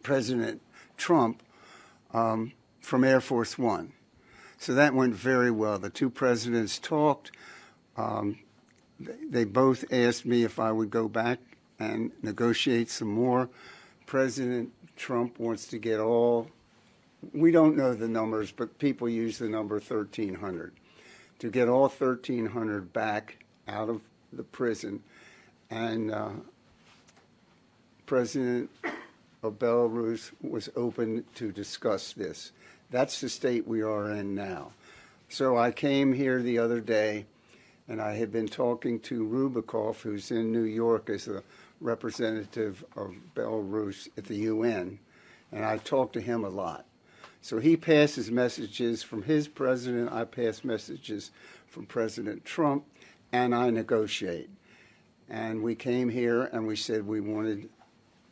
President Trump from Air Force One. So that went very well. The two presidents talked. They both asked me if I would go back and negotiate some more. President Trump wants to get all, we don't know the numbers, but people use the number 1,300, to get all 1,300 back out of the prison. And President of Belarus was open to discuss this. That's the state we are in now. So I came here the other day, and I had been talking to Rubikov, who's in New York as a representative of Belarus at the UN, and I talked to him a lot. So he passes messages from his president, I pass messages from President Trump, and I negotiate. And we came here and we said we wanted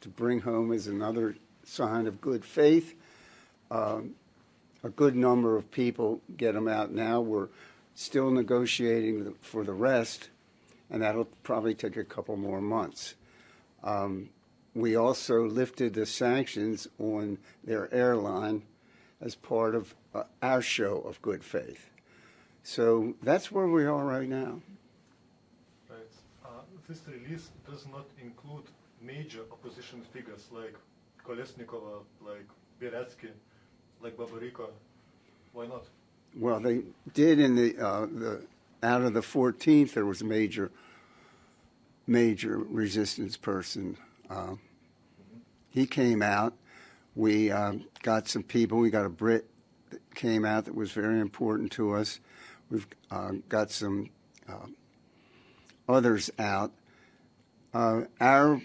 to bring home as another sign of good faith. A good number of people get them out now. We're still negotiating for the rest, and that'll probably take a couple more months. We also lifted the sanctions on their airline as part of our show of good faith. So that's where we are right now. Right. This release does not include major opposition figures like Kolesnikova, like Beretsky, like Babarika. Why not? Well, they did in the out of the 14th, there was a major resistance person. He came out. We got some people. We got a Brit that came out that was very important to us. We've got some others out. Our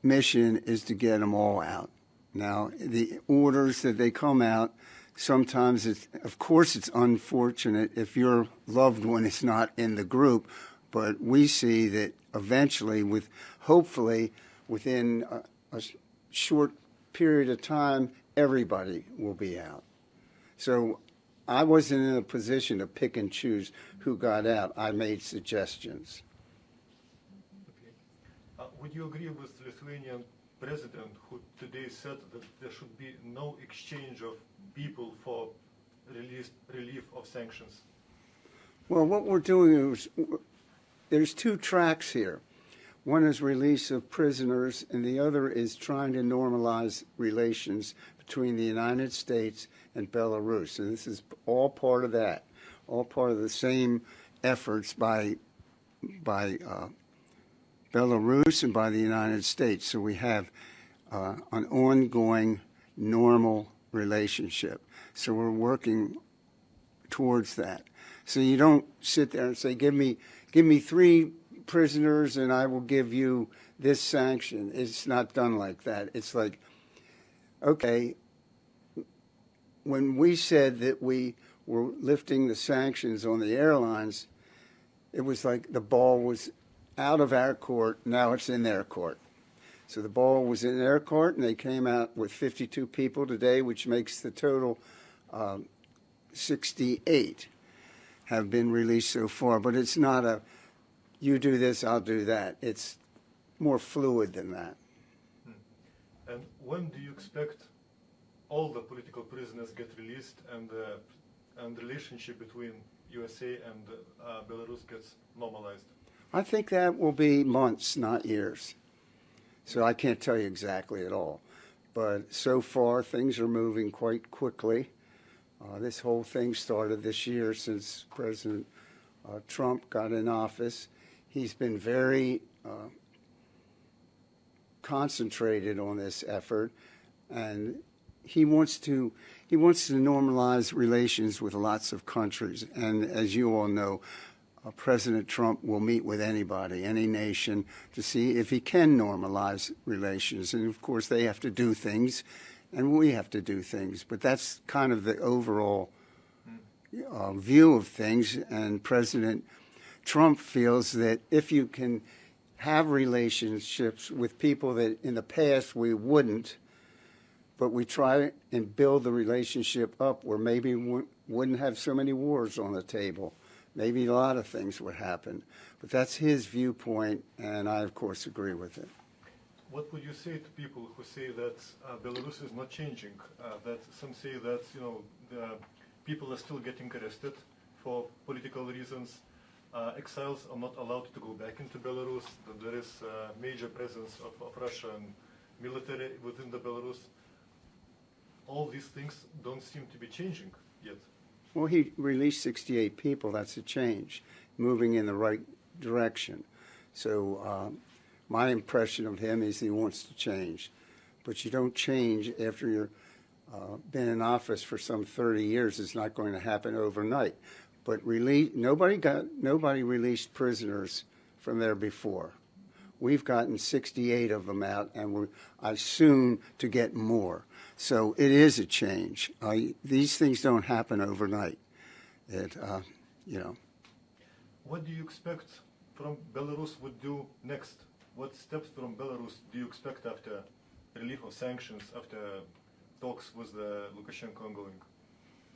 mission is to get them all out. Now, the orders that they come out, sometimes, of course, it's unfortunate if your loved one is not in the group, but we see that eventually, hopefully, within a short period of time, everybody will be out. So I wasn't in a position to pick and choose who got out. I made suggestions. Okay. Would you agree with Lithuanian president who today said that there should be no exchange of people for relief of sanctions? Well, what we're doing is, there's two tracks here. One is release of prisoners, and the other is trying to normalize relations between the United States and Belarus. And this is all part of that, all part of the same efforts by Belarus and by the United States. So we have an ongoing normal relationship. So we're working towards that. So you don't sit there and say, give me 3 prisoners and I will give you this sanction. It's not done like that. It's like, okay, when we said that we were lifting the sanctions on the airlines, it was like the ball was out of our court, now it's in their court. So the ball was in their court, and they came out with 52 people today, which makes the total 68 have been released so far. But it's not a, you do this, I'll do that. It's more fluid than that. And when do you expect all the political prisoners get released and the relationship between USA and Belarus gets normalized? I think that will be months, not years. So I can't tell you exactly at all. But so far, things are moving quite quickly. This whole thing started this year since President Trump got in office. He's been very concentrated on this effort, and he wants to normalize relations with lots of countries. And as you all know, President Trump will meet with anybody, any nation, to see if he can normalize relations. And of course, they have to do things, and we have to do things. But that's kind of the overall view of things. And President Trump feels that if you can have relationships with people that in the past we wouldn't, but we try and build the relationship up where maybe we wouldn't have so many wars on the table. Maybe a lot of things would happen. But that's his viewpoint, and I, of course, agree with it. what would you say to people who say that Belarus is not changing? That some say that the people are still getting arrested for political reasons. Exiles are not allowed to go back into Belarus. That there is a major presence of Russian military within the Belarus. All these things don't seem to be changing yet. Well, he released 68 people. That's a change, moving in the right direction. So my impression of him is he wants to change. But you don't change after you've been in office for some 30 years. It's not going to happen overnight. But nobody released prisoners from there before. We've gotten 68 of them out, and I soon to get more. So it is a change. These things don't happen overnight. What do you expect from Belarus would do next? What steps from Belarus do you expect after relief of sanctions, after talks with the Lukashenko ongoing?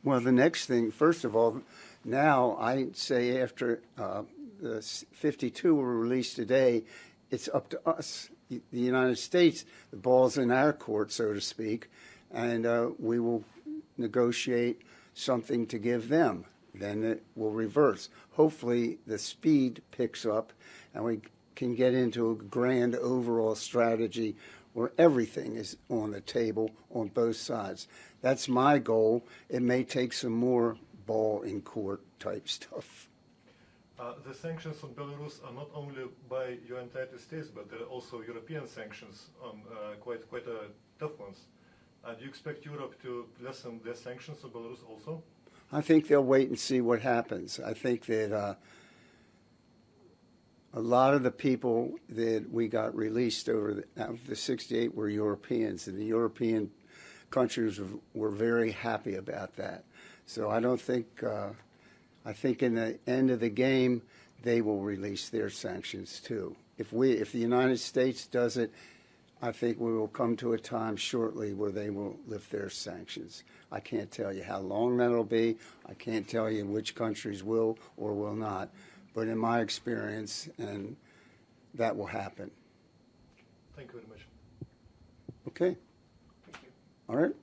Well, the next thing, first of all, now I'd say after the 52 were released today, it's up to us, the United States. The ball's in our court, so to speak, and we will negotiate something to give them. Then it will reverse. Hopefully the speed picks up and we can get into a grand overall strategy where everything is on the table on both sides. That's my goal. It may take some more ball in court type stuff. The sanctions on Belarus are not only by United States, but there are also European sanctions, on quite tough ones. Do you expect Europe to lessen their sanctions on Belarus also? I think they'll wait and see what happens. I think that a lot of the people that we got released out of the 68 were Europeans, and the European countries were very happy about that. So I don't think, I think in the end of the game, they will release their sanctions too. If the United States does it, I think we will come to a time shortly where they will lift their sanctions. I can't tell you how long that'll be. I can't tell you which countries will or will not. But in my experience, and that will happen. Thank you very much. Okay. Thank you. All right.